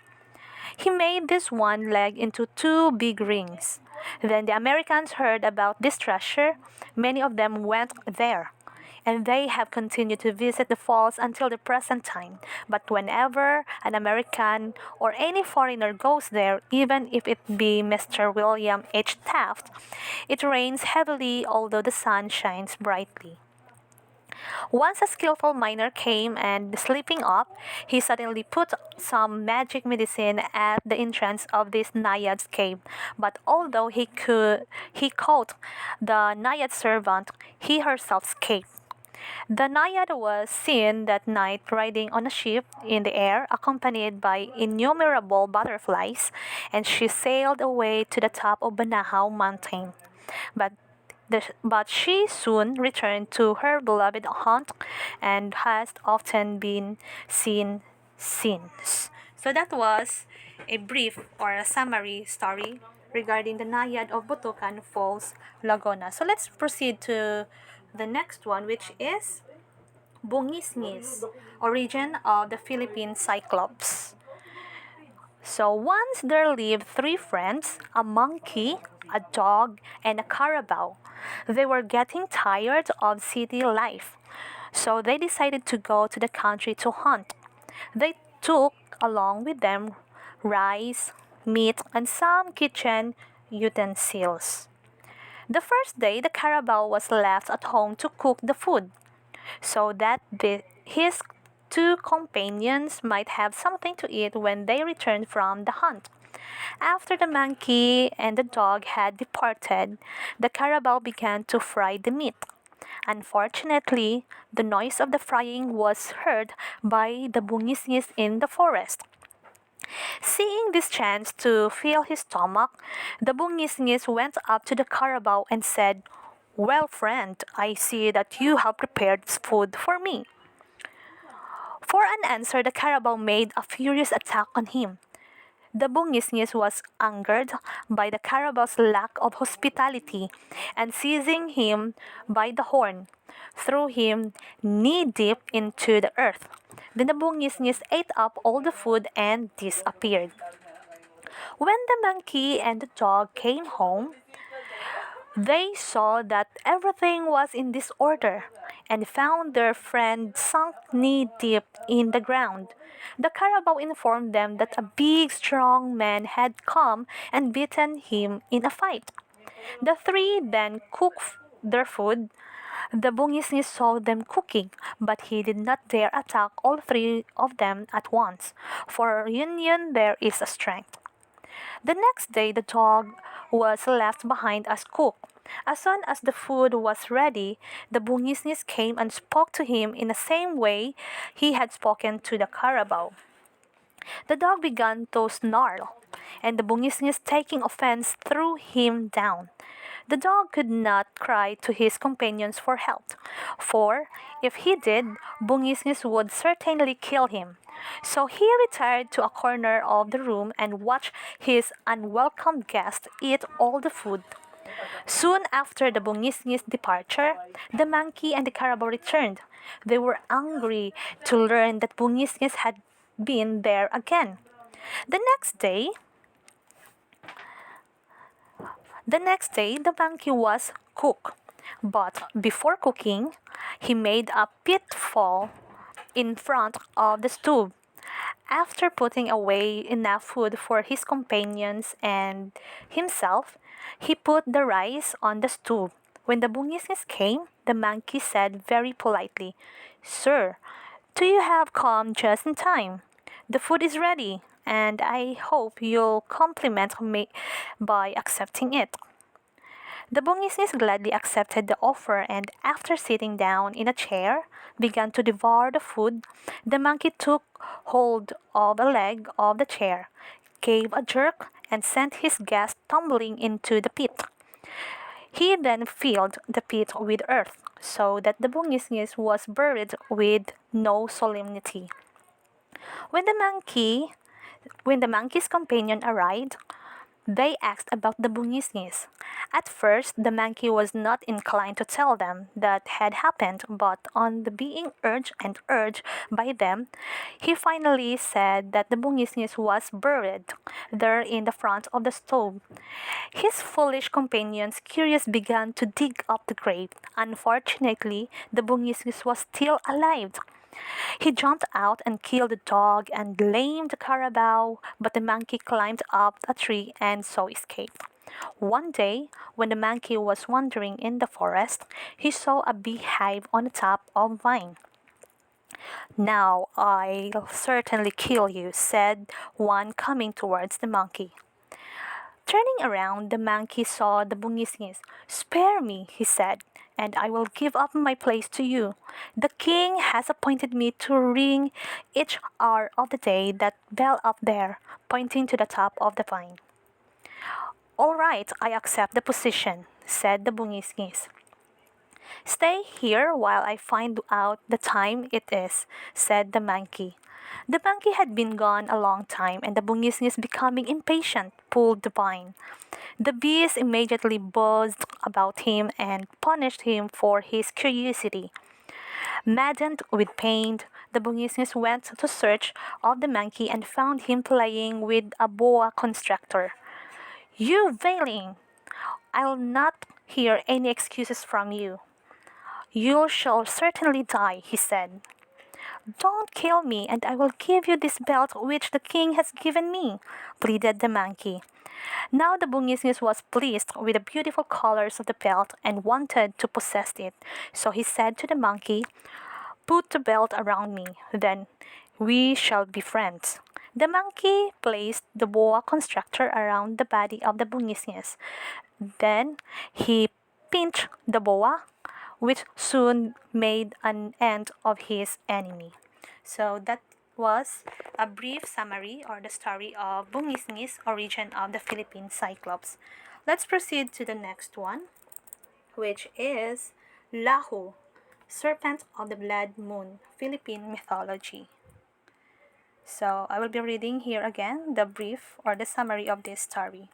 He made this one leg into two big rings. Then the Americans heard about this treasure. Many of them went there, and they have continued to visit the falls until the present time. But whenever an American or any foreigner goes there, even if it be Mr. William H. Taft, it rains heavily although the sun shines brightly. Once a skillful miner came and sleeping up, he suddenly put some magic medicine at the entrance of this naiad's cave. But although he caught the naiad servant, he herself escaped. The naiad was seen that night riding on a ship in the air, accompanied by innumerable butterflies, and she sailed away to the top of Banahaw mountain. But but she soon returned to her beloved haunt and has often been seen since. So that was a brief or a summary story regarding the Naiad of Butukan Falls, Laguna. So let's proceed to the next one, which is Bungisngis, origin of the Philippine Cyclops. So once there lived three friends, a monkey, a dog, and a carabao. They were getting tired of city life, so they decided to go to the country to hunt. They took along with them rice, meat, and some kitchen utensils. The first day, the carabao was left at home to cook the food, so that his two companions might have something to eat when they returned from the hunt. After the monkey and the dog had departed, the carabao began to fry the meat. Unfortunately, the noise of the frying was heard by the bungisngis in the forest. Seeing this chance to fill his stomach, the bungisngis went up to the carabao and said, "Well, friend, I see that you have prepared food for me." For an answer, the carabao made a furious attack on him. The bungis was angered by the Carabaw's lack of hospitality, and seizing him by the horn, threw him knee-deep into the earth. Then the bungis ate up all the food and disappeared. When the monkey and the dog came home, they saw that everything was in disorder and found their friend sunk knee-deep in the ground. The Carabao informed them that a big, strong man had come and beaten him in a fight. The three then cooked their food. The bungisnis saw them cooking, but he did not dare attack all three of them at once, for union there is a strength. The next day the dog was left behind as cook. As soon as the food was ready, the bungisnis came and spoke to him in the same way he had spoken to the carabao. The dog began to snarl, and the bungisnis, taking offense, threw him down. The dog could not cry to his companions for help, for if he did, Bungisnis would certainly kill him. So he retired to a corner of the room and watched his unwelcome guest eat all the food. Soon after the Bungisnis' departure, the monkey and the carabao returned. They were angry to learn that Bungisnis had been there again. The next day, the monkey was cooked, but before cooking, he made a pitfall in front of the stove. After putting away enough food for his companions and himself, he put the rice on the stove. When the bungisnis came, the monkey said very politely, "Sir, do you have come just in time? The food is ready, and I hope you'll compliment me by accepting it." The bungisnis gladly accepted the offer, and after sitting down in a chair, began to devour the food. The monkey took hold of a leg of the chair, gave a jerk, and sent his guest tumbling into the pit. He then filled the pit with earth, so that the bungisnis was buried with no solemnity. When the monkey when the monkey's companion arrived, they asked about the bungisnis. At first, the monkey was not inclined to tell them that had happened, but on the being urged by them, he finally said that the bungisnis was buried there in the front of the stove. His foolish companions, curious, began to dig up the grave. Unfortunately, the bungisnis was still alive. He jumped out and killed the dog and lamed the carabao, but the monkey climbed up a tree and so escaped. One day, when the monkey was wandering in the forest, he saw a beehive on the top of a vine. "Now I'll certainly kill you," said one coming towards the monkey. Turning around, the monkey saw the bungisnis. "Spare me," he said, "and I will give up my place to you. The king has appointed me to ring each hour of the day that bell up there," pointing to the top of the vine. "All right, I accept the position," said the bungisnis. "Stay here while I find out the time it is," said the monkey. The monkey had been gone a long time, and the bungisnis, becoming impatient, pulled the vine. The bees immediately buzzed about him and punished him for his curiosity. Maddened with pain, the bungisnis went to search of the monkey and found him playing with a boa constrictor. "You veiling! I'll not hear any excuses from you. You shall certainly die," he said. "Don't kill me, and I will give you this belt which the king has given me," pleaded the monkey. Now the bungisnis was pleased with the beautiful colors of the belt and wanted to possess it. So he said to the monkey, "Put the belt around me, then we shall be friends." The monkey placed the boa constrictor around the body of the bungisnis. Then he pinched the boa, which soon made an end of his enemy. So that was a brief summary or the story of Bungisnis, origin of the Philippine Cyclops. Let's proceed to the next one, which is Lahu, serpent of the blood moon, Philippine mythology. So I will be reading here again the brief or the summary of this story.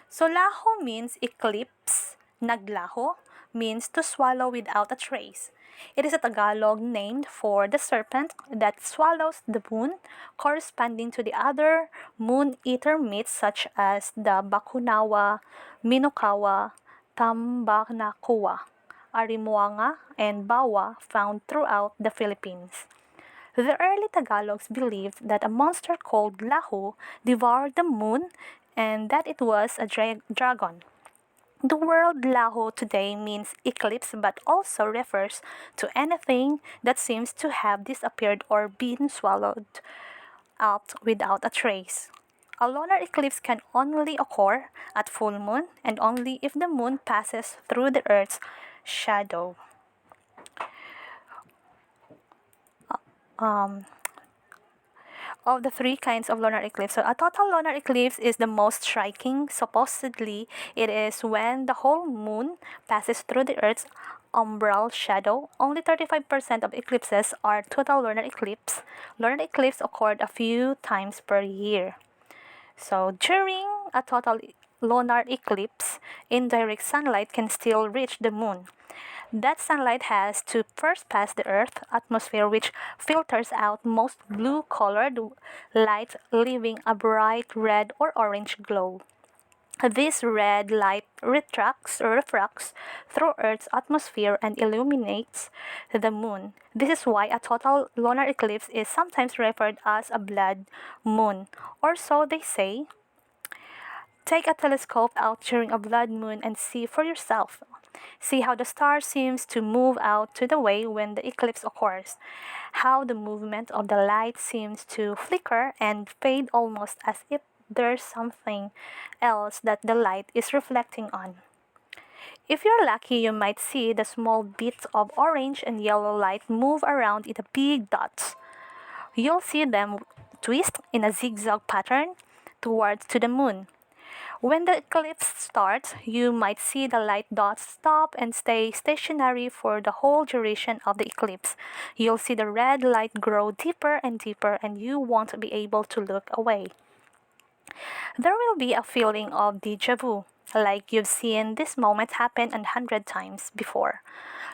So laho means eclipse. Naglaho means to swallow without a trace. It is a Tagalog named for the serpent that swallows the moon, corresponding to the other moon-eater myths such as the Bakunawa, Minokawa, Tambaknakuwa, Arimuanga, and Bawa found throughout the Philippines. The early Tagalogs believed that a monster called Lahu devoured the moon and that it was a dragon. The word Lahu today means eclipse but also refers to anything that seems to have disappeared or been swallowed up without a trace. A lunar eclipse can only occur at full moon and only if the moon passes through the Earth's shadow. Of the three kinds of lunar eclipse. So a total lunar eclipse is the most striking. Supposedly, it is when the whole moon passes through the Earth's umbral shadow. Only 35% of eclipses are total lunar eclipse. Lunar eclipse occurred a few times per year. So during a total lunar eclipse, indirect sunlight can still reach the moon. That sunlight has to first pass the Earth's atmosphere, which filters out most blue-colored light, leaving a bright red or orange glow. This red light refracts through Earth's atmosphere and illuminates the moon. This is why a total lunar eclipse is sometimes referred as a blood moon, or so they say. Take a telescope out during a blood moon and see for yourself. See how the star seems to move out to the way when the eclipse occurs, how the movement of the light seems to flicker and fade almost as if there's something else that the light is reflecting on. If you're lucky, you might see the small bits of orange and yellow light move around in the big dots. You'll see them twist in a zigzag pattern towards to the moon. When the eclipse starts, you might see the light dots stop and stay stationary for the whole duration of the eclipse. You'll see the red light grow deeper and deeper and you won't be able to look away. There will be a feeling of déjà vu, like you've seen this moment happen 100 times before.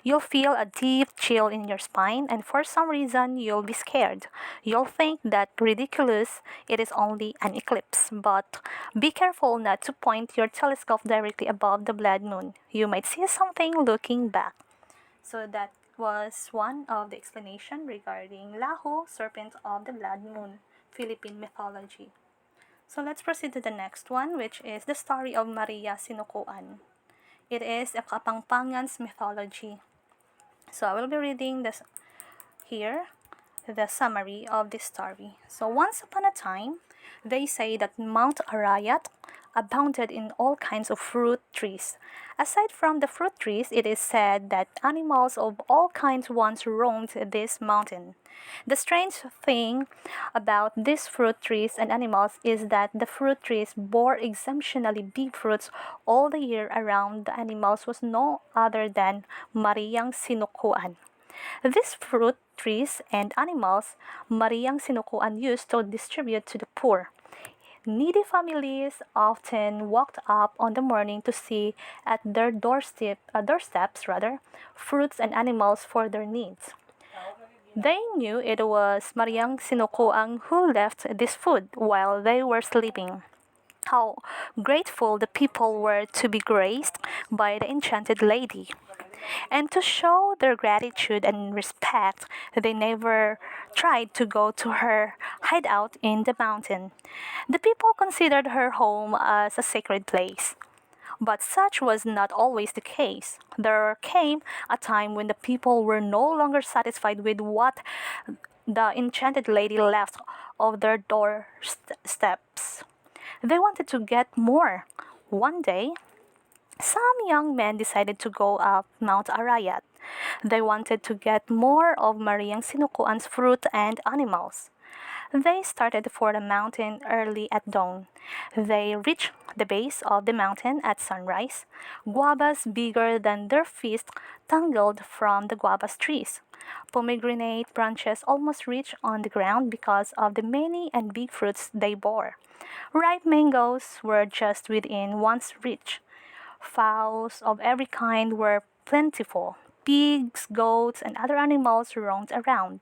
You'll feel a deep chill in your spine and for some reason you'll be scared. You'll think that ridiculous, it is only an eclipse. But be careful not to point your telescope directly above the blood moon. You might see something looking back. So that was one of the explanation regarding Lahu, serpent of the blood moon, Philippine mythology. So let's proceed to the next one, which is the story of Maria Sinukuan. It is a Kapampangan's mythology. So I will be reading this here, the summary of this story. So once upon a time, they say that Mount Arayat abounded in all kinds of fruit trees. Aside from the fruit trees, it is said that animals of all kinds once roamed this mountain. The strange thing about these fruit trees and animals is that the fruit trees bore exemptionally big fruits all the year around. The animals was no other than Mariang Sinukuan. These fruit trees and animals, Mariang Sinukuan used to distribute to the poor. Needy families often walked up on the morning to see at their doorsteps, fruits and animals for their needs. They knew it was Mariang Sinukuang who left this food while they were sleeping. How grateful the people were to be graced by the enchanted lady. And to show their gratitude and respect, they never tried to go to her hideout in the mountain. The people considered her home as a sacred place. But such was not always the case. There came a time when the people were no longer satisfied with what the enchanted lady left of their doorsteps. They wanted to get more. One day, some young men decided to go up Mount Arayat. They wanted to get more of Mariang Sinukuan's fruit and animals. They started for the mountain early at dawn. They reached the base of the mountain at sunrise. Guavas bigger than their fists tangled from the guavas trees. Pomegranate branches almost reached on the ground because of the many and big fruits they bore. Ripe mangoes were just within one's reach. Fowls of every kind were plentiful. Pigs, goats, and other animals roamed around.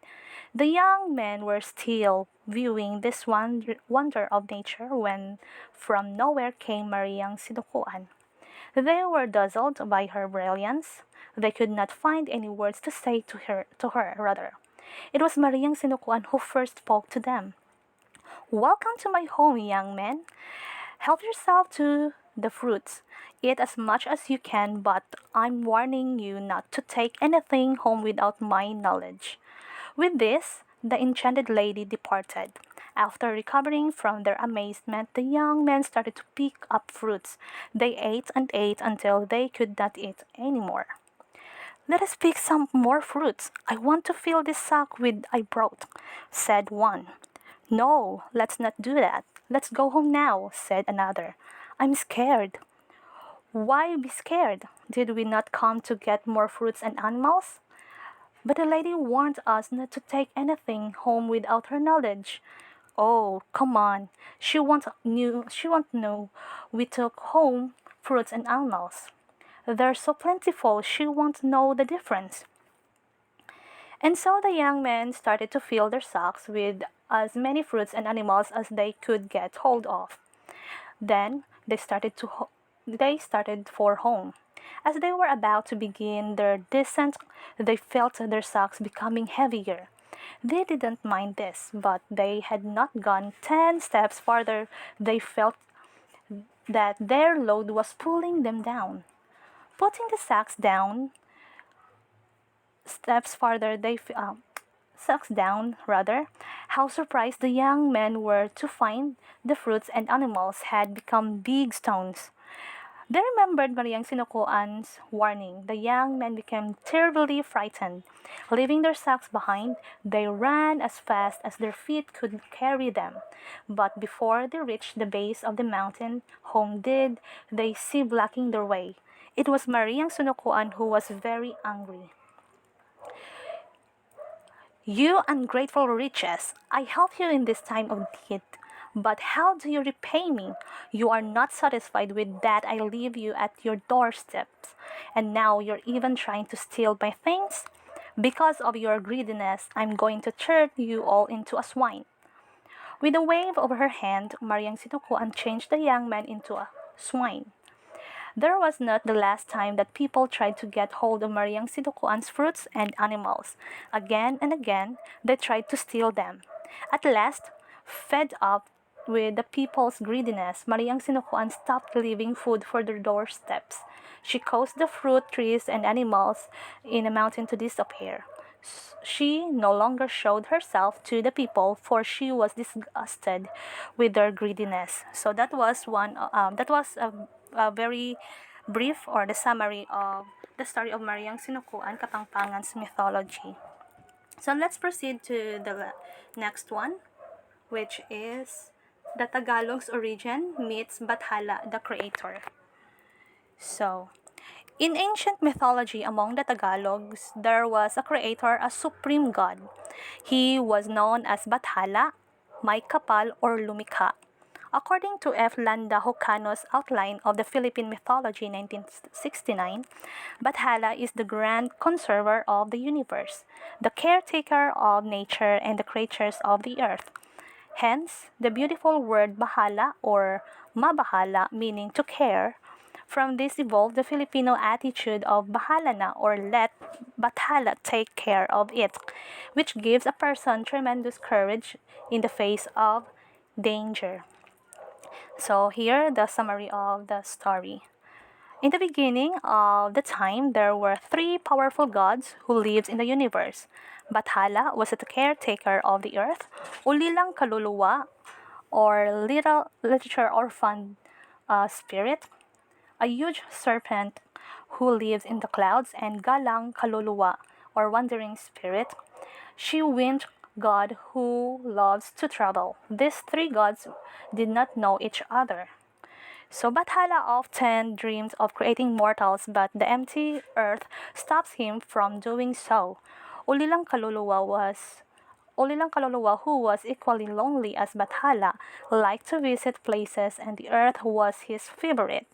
The young men were still viewing this wonder of nature when from nowhere came Mariang Sinukuan. They were dazzled by her brilliance. They could not find any words to say to her rather. It was Mariang Sinukuan who first spoke to them. Welcome to my home, young men. Help yourself to the fruits. Eat as much as you can, but I'm warning you not to take anything home without my knowledge. With this, the enchanted lady departed. After recovering from their amazement, the young men started to pick up fruits. They ate and ate until they could not eat any more. Let us pick some more fruits. I want to fill this sack with I brought, said one. No, let's not do that. Let's go home now, said another. I'm scared. Why be scared? Did we not come to get more fruits and animals? But the lady warned us not to take anything home without her knowledge. Oh, come on. She won't know we took home fruits and animals. They're so plentiful she won't know the difference. And so the young men started to fill their sacks with as many fruits and animals as they could get hold of. Then they started for home. As they were about to begin their descent, they felt their sacks becoming heavier. They didn't mind this, but they had not gone 10 steps farther. They felt that their load was pulling them down. Putting the sacks down, steps farther, sacks down, rather. How surprised the young men were to find the fruits and animals had become big stones. They remembered Mariang Sinukuan's warning. The young men became terribly frightened. Leaving their sacks behind, they ran as fast as their feet could carry them. But before they reached the base of the mountain, whom did they see blocking their way? It was Mariang Sinukuan who was very angry. You ungrateful riches, I helped you in this time of need. But how do you repay me? You are not satisfied with that I leave you at your doorsteps, and now you're even trying to steal my things? Because of your greediness, I'm going to turn you all into a swine. With a wave of her hand, Mariang Sinukuan changed the young man into a swine. There was not the last time that people tried to get hold of Mariang Sinukuan's fruits and animals. Again and again, they tried to steal them. At last, fed up with the people's greediness, Mariang Sinukuan stopped leaving food for their doorsteps. She caused the fruit trees and animals in the mountain to disappear. She no longer showed herself to the people, for she was disgusted with their greediness. So that was a very brief or the summary of the story of Mariang Sinukuan, Kapampangan's mythology. So let's proceed to the next one, which is the Tagalog's origin meets Bathala, the creator. So, in ancient mythology among the Tagalogs, there was a creator, a supreme god. He was known as Bathala, May Kapal, or Lumikha. According to F. Landa Hocano's outline of the Philippine mythology in 1969, Bathala is the grand conserver of the universe, the caretaker of nature and the creatures of the earth. Hence, the beautiful word bahala or mabahala, meaning to care. From this evolved the Filipino attitude of bahala na or let Bathala take care of it, which gives a person tremendous courage in the face of danger. So here the summary of the story. In the beginning of the time, there were three powerful gods who lived in the universe. Bathala was the caretaker of the earth, Ulilang Kaluluwa, or literature orphan spirit, a huge serpent who lives in the clouds, and Galang Kaluluwa, or wandering spirit. She winged God who loves to travel. These three gods did not know each other. So Bathala often dreams of creating mortals, but the empty earth stops him from doing so. Ulilang Kaluluwa, who was equally lonely as Bathala, liked to visit places, and the earth was his favorite.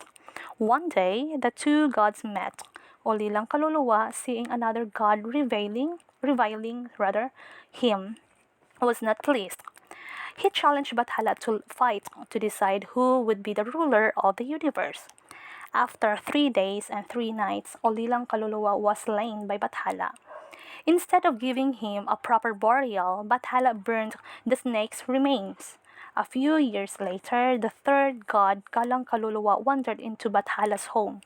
One day, the two gods met. Ulilang Kaluluwa, seeing another god reviling him, was not pleased. He challenged Bathala to fight to decide who would be the ruler of the universe. After 3 days and 3 nights, Ulilang Kaluluwa was slain by Bathala. Instead of giving him a proper burial, Bathala burned the snake's remains. A few years later, the third god, Galang Kaluluwa, wandered into Bathala's home.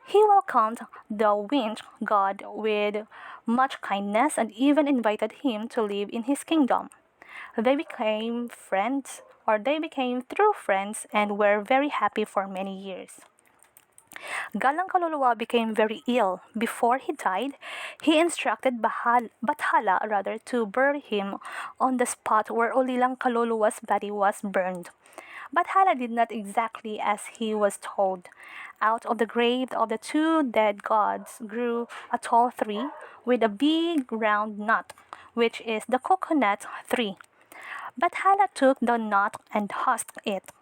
He welcomed the wind god with much kindness and even invited him to live in his kingdom. They became true friends and were very happy for many years. Galang Kaluluwa became very ill. Before he died, he instructed Bathala to bury him on the spot where Ulilang Kaluluwa's body was burned. Bathala did not exactly as he was told. Out of the grave of the two dead gods grew a tall tree with a big round nut, which is the coconut tree. Bathala took the nut and husked it.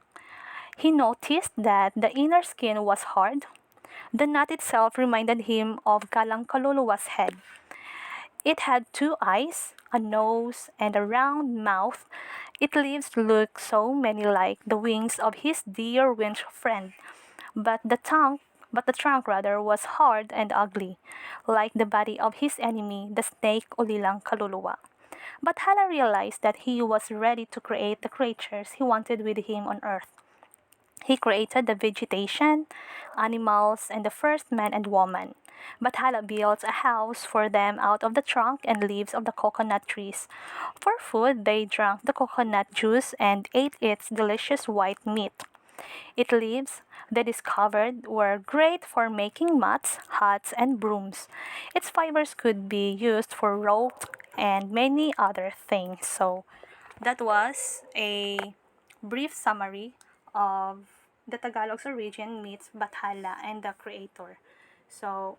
He noticed that the inner skin was hard. The nut itself reminded him of Galang Kaluluwa's head. It had two eyes, a nose, and a round mouth. Its leaves looked so many like the wings of his dear winch friend, but the trunk was hard and ugly, like the body of his enemy, the snake Ulilang Kaluluwa. But Hala realized that he was ready to create the creatures he wanted with him on earth. He created the vegetation, animals, and the first man and woman. Bathala built a house for them out of the trunk and leaves of the coconut trees. For food, they drank the coconut juice and ate its delicious white meat. Its leaves, they discovered, were great for making mats, huts, and brooms. Its fibers could be used for rope and many other things. So, that was a brief summary of the Tagalog's origin meets Bathala and the creator. So,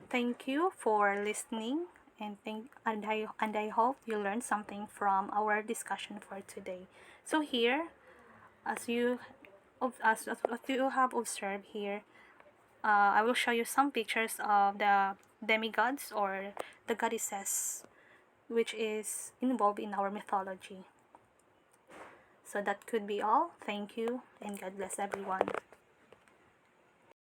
thank you for listening and I hope you learned something from our discussion for today. So here, as you as what you have observed here, I will show you some pictures of the demigods or the goddesses which is involved in our mythology. So that could be all. Thank you and God bless everyone.